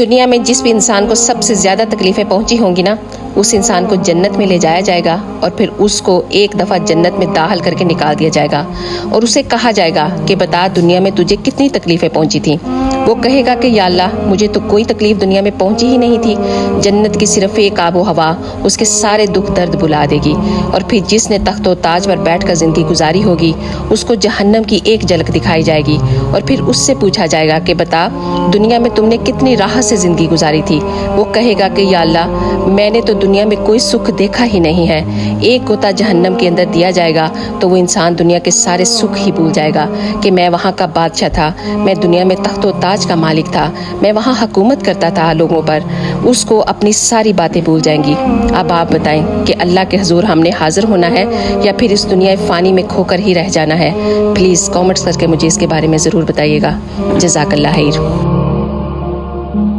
دنیا میں جس بھی انسان کو سب سے زیادہ تکلیفیں پہنچی ہوں گی نا، اس انسان کو جنت میں لے جایا جائے گا اور پھر اس کو ایک دفعہ جنت میں داخل کر کے نکال دیا جائے گا اور اسے کہا جائے گا کہ بتا دنیا میں تجھے کتنی تکلیفیں پہنچی تھیں۔ وہ کہے گا کہ یا اللہ مجھے تو کوئی تکلیف دنیا میں پہنچی ہی نہیں تھی، جنت کی صرف ایک آب و ہوا اس کے سارے دکھ درد بھلا دے گی، اور پھر جس نے تخت و تاج پر بیٹھ کر زندگی گزاری ہوگی اس کو جہنم کی ایک جھلک دکھائی جائے گی، اور پھر اس سے پوچھا جائے گا کہ بتا دنیا میں تم نے کتنی راحت سے زندگی گزاری تھی۔ وہ کہے گا کہ یا اللہ میں نے تو دنیا میں کوئی سکھ دیکھا ہی نہیں ہے۔ ایک غوطہ جہنم کے اندر دیا جائے گا تو وہ انسان دنیا کے سارے سکھ ہی بھول جائے گا کہ میں وہاں کا بادشاہ تھا، میں دنیا میں تخت و تاج کا مالک تھا، میں وہاں حکومت کرتا تھا لوگوں پر۔ اس کو اپنی ساری باتیں بھول جائیں گی۔ اب آپ بتائیں کہ اللہ کے حضور ہم نے حاضر ہونا ہے یا پھر اس دنیا فانی میں کھو کر ہی رہ جانا ہے؟ پلیز کامنٹس کر کے مجھے اس کے بارے میں ضرور بتائیے گا۔ جزاک اللہ خیر۔